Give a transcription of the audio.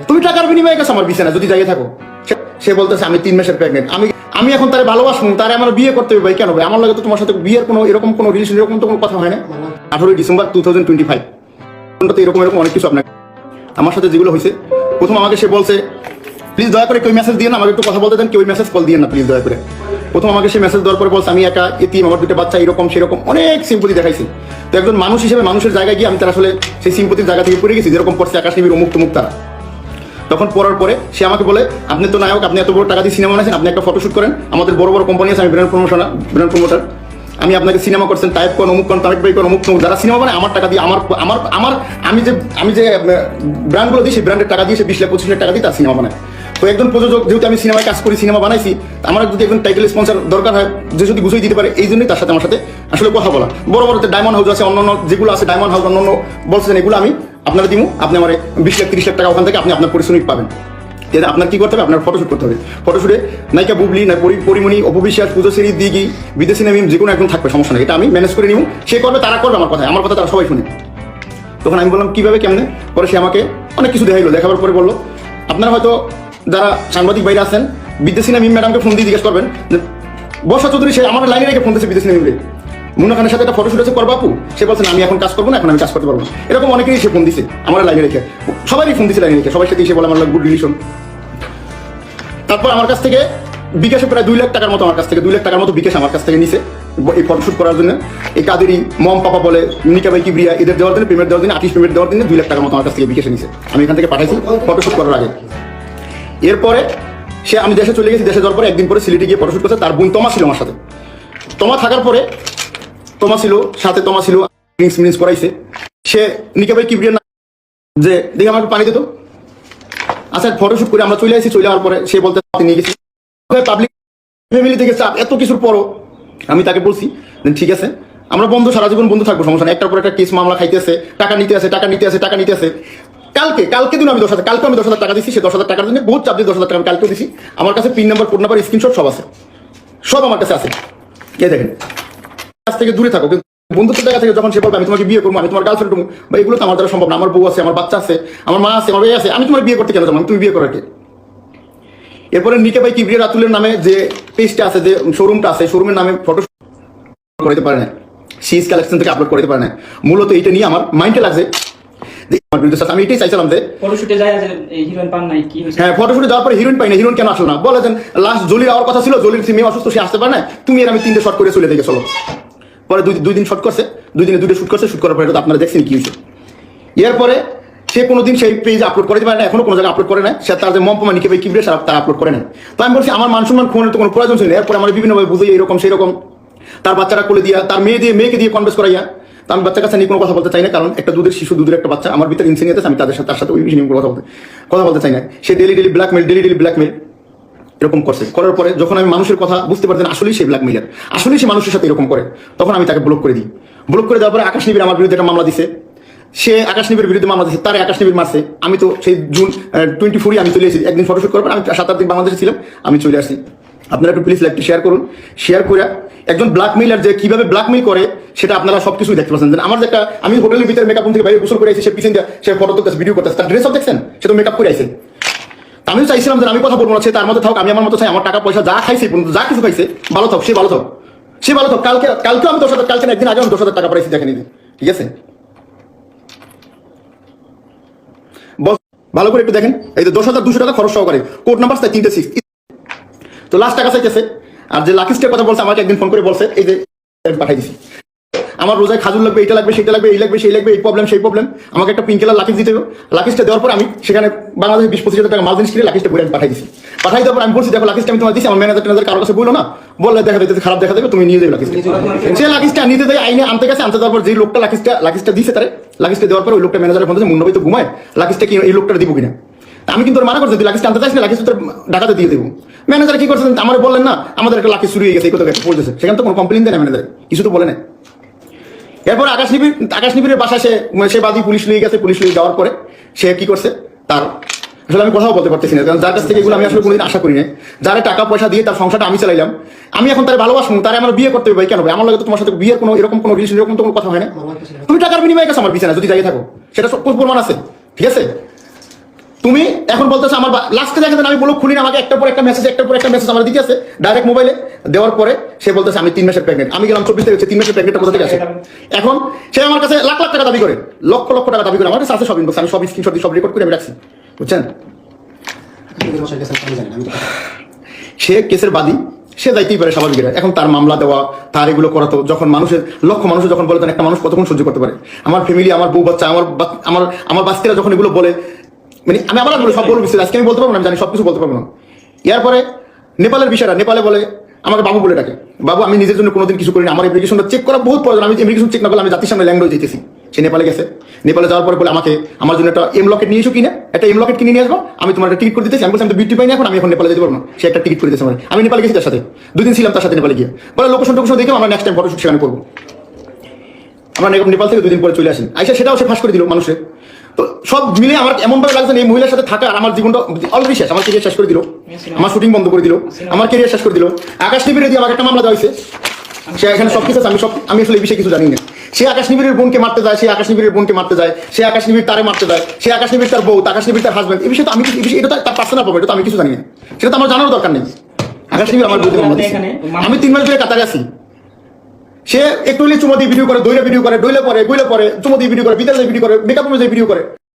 তুমি টাকার বিনিময়ে গেছো আমার বিছানা যদি যাইয়ে থাকো। সে বলতেছে আমি 3 মাসের প্রেগনেন্ট। আমি এখন তারে ভালোবাসবো, তারে আমার বিয়ে করতে হবে ভাই। কেন ভাই? আমার লাগে তো তোমার সাথে বিয়ের কোনো এরকম কোনো রিলেশন এরকম তো কোনো কথা হয় না। 18 ডিসেম্বর 2025 এরকম অনেক কিছু আপনাকে আমার সাথে যেগুলো হয়েছে। প্রথম আমাকে সে বলছে প্লিজ দয়া করে কেউ মেসেজ দিয়ে না, আমাকে একটু কথা বলতে দেন, কেউ মেসেজ কল দিয়ে না প্লিজ দয়া করে। প্রথম আমাকে সে মেসেজ দেওয়ার পরে বলছে আমি একা এতিম, আমার দুটো বাচ্চা, এরকম সেরকম অনেক সিম্পতি দেখাইছি। তো একজন মানুষ হিসেবে মানুষের জায়গায় গিয়ে আমি তার আসলে সেই সিম্পতির জায়গা থেকে পড়ে গেছি, যেরকম পড়ছে আকাশ নিবিড় অমুক তমুক তারা। তখন পড়ার পরে সে আমাকে বলে আপনি তো নায়ক, আপনি এত বড় টাকা দিয়ে সিনেমা বানাইছেন, আপনি একটা ফটোশুট করেন, আমাদের বড় বড় কোম্পানি আছে, আমি ব্র্যান্ড প্রমোটার, আমি আপনাকে সিনেমা করছেন, টাইপ কোন অমুক কোন তারেক ভাই কোন অমুক তমুক যারা সিনেমা বানায় আমার টাকা দিয়ে আমার আমি যে ব্র্যান্ডগুলো দিই সেই ব্র্যান্ডের টাকা দিয়ে সে 20 লাখ 25 লাখ টাকা দিয়ে তার সিনেমা বানায়। তো একজন প্রযোজক যেহেতু আমি সিনেমায় কাজ করি, সিনেমা বানাইছি, আমার যদি একজন টাইটেল স্পন্সর দরকার হয় যে যদি গুছিয়ে দিতে পারে, এই জন্যই তার সাথে আমার সাথে আসলে কথা বলা। বড় বড় ডায়মন্ড হাউস আছে, অন্যান্য যেগুলো আছে ডায়মন্ড হাউস অন্যান্য বলছেন, এগুলো আমি আপনারা দিমু, আপনি আমার 20 লাখ 30 লাখ টাকা ওখান থেকে আপনি আপনার পরিশ্রমিক পাবেন। আপনার কি করতে হবে? আপনার ফটোশুট করতে হবে। ফটোশুটে নায়িকা বুবলি, না পরিমণি, অপবিশ্বাস, পুজোশ্রী, দিঘি, বিদেশি নামিম যে কোনো একজন থাকবে, সমস্যা নেই, এটা আমি ম্যানেজ করে নিব। সে করবে, তারা করবে আমার কথা তারা সবাই শুনে। তখন আমি বললাম কিভাবে কেমনে? পরে সে আমাকে অনেক কিছু দেখাইলো। দেখাবার পরে বললো আপনারা হয়তো যারা সাংবাদিক বাইরে আছেন বিদেশি নামিম ম্যাডামকে ফোন দিয়ে জিজ্ঞেস করবেন। বর্ষা চৌধুরী সে আমার লাইনে রেখে ফোন দিয়েছে বিদেশি নামিমকে, মুন্না খানের সাথে একটা ফটোশুট আছে করবো আপু। সে বলছেন আমি এখন কাজ করবো না, এখন আমি কাজ করতে পারবো না। এরকম অনেকেই সে ফোন দিছে আমার লাইনে রেখে, সবাই ফোন দিছে লাইনে রেখে, সবাই সাথে এসে বলে আমার গুড রিলেশন। তারপর আমার কাছ থেকে বিকাশে প্রায় 2 লাখ টাকার মতো আমার কাছ থেকে 2 লাখ টাকার মতো বিকাশ আমার কাছ থেকে নিছে এই ফটোশুট করার জন্য। এই কাদেরই মম পাপা বলে নিকা ভাই কিবরিয়া এদের দেওয়ার জন্য, পেমেন্ট দেওয়ার জন্য, আর্টিস্ট পেমেন্ট দেওয়ার জন্য 2 লাখ টাকার মতো আমার কাছ থেকে বিকাশে নিছে। আমি এখান থেকে পাঠাইছি ফটোশুট করার আগে। এরপরে সে আমি দেশে চলে গেছি, দেশে যাওয়ার পরে একদিন পরে সিলেটে গিয়ে ফটোশুট করছে। তার বোন তোমা ছিল আমার সাথে। তোমা থাকার পরে তোমা ছিল ড্রিঙ্কস করাইছে। সে নিকা ভাই কিবরিয়া যে দেখে আমাকে পানি দিত। আচ্ছা ফটোশুট করে আমরা চলে আসি, চলে যাওয়ার পরে সে বলতে নিয়ে গেছি পাবলিক ফ্যামিলি থেকে চাপ, এত কিছুর পরও আমি তাকে বলছি ঠিক আছে আমরা বন্ধু, সারা জীবন বন্ধু থাকবো, সমস্যা নেই। একটার পর একটা কেস মামলা খাইতেছে, টাকা নিতে আছে। কালকে দিন আমি 10,000 টাকা দিচ্ছি। সে 10,000 টাকার জন্য বহুত চাপ দিয়ে 10,000 টাকা আমি কালকেও দিচ্ছি। আমার কাছে pin number, code number, screenshot সব আছে, সব আমার কাছে আছে। কে দেখেন কাছ থেকে দূরে থাকো, কিন্তু বন্ধুত্ব জায়গা থেকে যখন সে বলবে আমি তোমাকে বিয়ে করবো, আমি তোমার গার্লফ্রেন্ড হবো, বা এগুলো তো আমার দ্বারা সম্ভব না। আমার বউ আছে, আমার বাচ্চা আছে, আমার মা আছে, আমার ভাই আছে, আমি তোমার বিয়ে করতে কেন যাবো? তুমি বিয়ে করার কে? এরপরে নিকে ভাই কিবরিয়া রাতুলের নামে যে পেজটা আছে, যে শোরুমটা আছে, শোরুমের নামে ফটো করতে পারে না, সিজ কালেকশন থেকে আপলোড করতে পারে না। মূলত এটা নিয়ে আমার মাইন্ডে লাগছে। আমি এটাই চাইছিলাম যে ফটোশুটে যায় যে হিরোইন পান নাই কি হয়েছে। হ্যাঁ, ফটোশুটে যাওয়ার পরে হিরোইন পাই না, হিরোইন কেন আসলো না? বলে দেন লাস্ট জলির আওয়ার কথা ছিল, জলির মেয়ে অসুস্থ, সে আসতে পারে না, তুমি আর আমি 3টে শট করে চলে দেখে চলো। পরে 2 দিন শট করছে, 2 দিনে 2টে শুট করছে। শুট করার পরে তো আপনারা দেখছেন কি হয়েছে। এরপরে সে কোনোদিন সেই পেজ আপলোড করতে পারে না, এখনো কোনো জায়গায় আপলোড করে না। সে তার যে মম নিকে ভাই কিবরিয়া তার আপলোড করে না। তো আমি বলছি আমার মান সম্মান খোয়ানোর তো কোনো প্রয়োজন ছিল না। এরপরে আমার বিভিন্নভাবে বুঝে এরকম সেরকম তার বাচ্চারা কোলে দিয়া, তার মেয়েকে দিয়ে কনভেন্স করাইয়া। তো আমি বাচ্চার কাছে নিয়ে কোনো কথা বলতে চাই না, কারণ একটা দুধের শিশু, দুধের একটা বাচ্চা আমার ভিতরে ইনসিনিয়াস আছে, আমি তার সাথে ওই বিষয়ে নিয়ে কথা বলতে চাই না। সে ডেলি ব্ল্যাকমেল এরকম করছে। করার পরে যখন আমি মানুষের কথা বুঝতে পারতেন আসলেই সে ব্ল্যাকমেলার, আসলেই সে মানুষের সাথে এরকম করে, তখন আমি তাকে ব্লক করে দিই। ব্লক করে দেওয়ার পরে আকাশ নিবিড় আমার বিরুদ্ধে একটা মামলা দিছে। সে আকাশ নিবিড়ের বিরুদ্ধে মামলা দিচ্ছে, তারে আকাশ নিবিড় মারছে। আমি তো সেই জুন 24 আমি চলে এসেছি, একদিন ফটোশুট করার পর আমি 7-8 দিন বাংলাদেশে ছিলাম, আমি চলে আসছি। আপনারা একটু প্লিজ লাইকটি শেয়ার করুন। শেয়ার করে একজন ব্ল্যাকমেইলার যে কিভাবে ব্ল্যাকমেইল করে সেটা আপনারা সবকিছুই দেখতে পাচ্ছেন। আমার যে একটা আমি হোটেলের ভিতরে মেকআপ থেকে বাইরে গোসল করে আইছি, সে পিছন দিয়ে সে ফটো তুলতেছে, ভিডিও করতেছে, তার ড্রেস সব দেখছেন, সে তো মেকআপ করে আইছে। আমিও চাইছিলাম যে আমি কথা বলবো না, সে তার মধ্যে থাক, আমি আমার মতো চাই। আমার টাকা পয়সা যা খাইছে, যা কিছু খাইছে, ভালো থাক, সে ভালো থাক। কালকে আমি 10,000, কালকে একদিন আগে আমি 10,000 টাকা পাইছি, দেখে নিতে, ঠিক আছে? ভালো করে একটু দেখেন, এই যে 10,200 টাকা খরচ সহকারে, কোড নাম্বার 3-6। তো লাস্ট টাকা চাইতেছে। আর যে লাকিস্টের কথা বলছে, আমাকে একদিন ফোন করে বলছে এই যে পাঠাই দিছি, আমার রোজায় খাজুর লাগবে, এটা লাগবে, সেটা লাগবে, এই লাগবে, সেই লাগবে, এই প্রবলেম সেই প্রবলেম, আমাকে একটা পিঙ্ক কালার লাকিস দিতে হবে। লাকিসটা দেওয়ার পর আমি সেখানে বাংলাদেশে 20-25 হাজার টাকা মাল জিনিস কিনে লাকিসটা ঘুরে পাঠাই দিছি। পাঠাই দেওয়ার পর আমি বলছি দেখো লাকিসটা আমি তোমার দিচ্ছি, আমার ম্যানেজার কারোর কাছে বললো না, বললে দেখা দিতে খারাপ দেখা দেবে, তুমি নিয়ে যাবে লাকিসটা। সে লাকিসটা নিতে দেয়, আইনে আনতে গেছে, আনতে দেওয়ার পর যে লোকটা লাকিসটা দিছে, তারে লাকিসটা দেওয়ার পর ওই লোকটা ম্যানেজারের ফোন দিয়েছে, মুন্না ভাই তো ঘুমায়, লাকিসটা কি এই লোকটা দিব কিনা? আমি কিন্তু মানা করছি, তুই লাকিসটা আনতে চাইছ না, লাকিস তোর ঢাকাতে দিয়ে দেবো। ম্যানেজার কি করছেন আমার বললেন না, আমাদের একটা লাকিস চুরি হয়ে গেছে, এই কথা বলতেছে। সেখানে তো কোনো কমপ্লেন দেয় না ম্যানেজার, কিছু তো বলে না। এরপর আকাশ নিবিড়ের বাসায় সে বাদী পুলিশ নিয়ে গেছে। পুলিশ নিয়ে যাওয়ার পরে সে কি করছে, তার আসলে আমি কথাও বলতে পারতেছি না, কারণ যার কাছ থেকে এগুলো আমি আসলে কোনোদিন আশা করি না। যারা টাকা পয়সা দিয়ে তার সংসারটা আমি চালাইলাম, আমি এখন তার ভালোবাসবো, তারে আমার বিয়ে করতে হবে ভাই। কেন ভাই? আমার লাগে তো তোমার সাথে বিয়ের কোনো এরকম কোনো রিলেশন এরকম তো কোনো কথা হয় না। তুমি টাকার বিনিময়ে গেছো আমার বিছানা যদি যাই থাকো, সেটা সব প্রমাণ আছে, ঠিক আছে? তুমি এখন বলতেছো আমার লাস্টে দেখেন আমি বলো খুলি না, আমাকে একটার পর একটা মেসেজ আমার দিতে আছে ডাইরেক্ট মোবাইলে দেওয়ার পরে সে বলতেছে আমি 3 মাসের প্রেগনেন্ট। আমি গেলাম 24 থেকে 3 মাসের প্রেগনেন্ট কোথা থেকে আসে? এখন সে আমার কাছে লাখ লাখ টাকা দাবি করে, লক্ষ লক্ষ টাকা দাবি করে। আমার কাছে আছে সব ইনবক্স, আমি সব স্ক্রিনশট দিয়ে সব রেকর্ড করে আমি রাখছি, বুঝছেন? সে কেসের বাদী, সে যাইতেই পারে স্বাভাবিক। এখন তার মামলা দেওয়া, তার এগুলো করা, তো যখন লক্ষ মানুষ যখন বলে, তখন একটা মানুষ কতক্ষণ সহ্য করতে পারে? আমার ফ্যামিলি, আমার বউ বাচ্চা, আমার বাচ্চারা যখন এগুলো বলে, মানে আমি আবার সব বলবো, আজকে আমি বলতে পারবো না, আমি জানি সবকিছু বলতে পারবো না। এরপরে নেপালের বিষয়টা, নেপালে বলে আমাকে বাবু বলে ডাকে। বাবু, আমি নিজের জন্য কোনোদিন কিছু করিনি, আমার ইমিগ্রেশনটা চেক করা বহুত প্রয়োজন। আমি ইমিগ্রেশন চেক না করলে আমি জাতির সামনে ল্যাংড হয়ে যেতেছি। সে নেপালে গেছে, নেপালে যাওয়ার পরে বলে আমাকে আমার জন্য একটা এম লকেট নিয়ে এসো কিনা, একটা এম লকেট কিনে নিয়ে আসবো, আমি তোমার একটা টিকিট করে দিতেছি। আমি বলছি আমি তো বিউটি পাই না, এখন আমি এখন নেপালে যেতে পারবো না। সে একটা টিকিট করে দিতেছে আমার। আমি নেপালে গেছি তার সাথে, 2 দিন ছিলাম তার সাথে নেপালে গিয়ে। বলে লোকেশন টোকেশন দেখে আমরা নেক্সট টাইম ফটোশুট সেখানে করবো। আমরা নেপাল থেকে 2 দিন পরে চলে আসি। আইসা সেটাও সে ফাঁস করে দিল মানুষের। তো সব মিলে আমার এমন ভাবে লাগছে এই মহিলার সাথে থাকা আর আমার জীবনটা অলরেডি শেষ। আমার ক্যারিয়ার শেষ করে দিল, আমার শুটিং বন্ধ করে দিল, আমার ক্যারিয়ার শেষ করে দিল। আকাশ নিবিড়ে দিয়ে আমাকে একটা মামলা দেওয়া হয়েছে। সে এখানে সবকিছু আছে, আমি আসলে এই বিষয়ে কিছু জানি না। সে আকাশ নিবিড়ের বোনকে মারতে যায়, সে আকাশ নিবিড়ের বোনকে মারতে যায়, সে আকাশ নিবিড় তারে মারতে যায়, সে আকাশ নিবিড় তার বউ, আকাশ নিবিড় তার হাজবেন্ড। এই বিষয়ে তো আমি এটা তো তার পার্সোনাল প্রবলেম, এটা তো আমি কিছু জানি না, সেটা তো আমার জানার দরকার নেই। আকাশ নিবিড় আমার বিরুদ্ধে মামলা দিয়েছে। আমি 3 মাস ধরে কাতারে আছি। সে একটু হলে চুমো দিয়ে ভিডিও করে, দইলে ভিডিও করে, ডইলে পরে, গইলে পরে, চুমো দিয়ে ভিডিও করে, বিদ্যালয়ে ভিডিও করে, মেকআপ রুমে ভিডিও করে।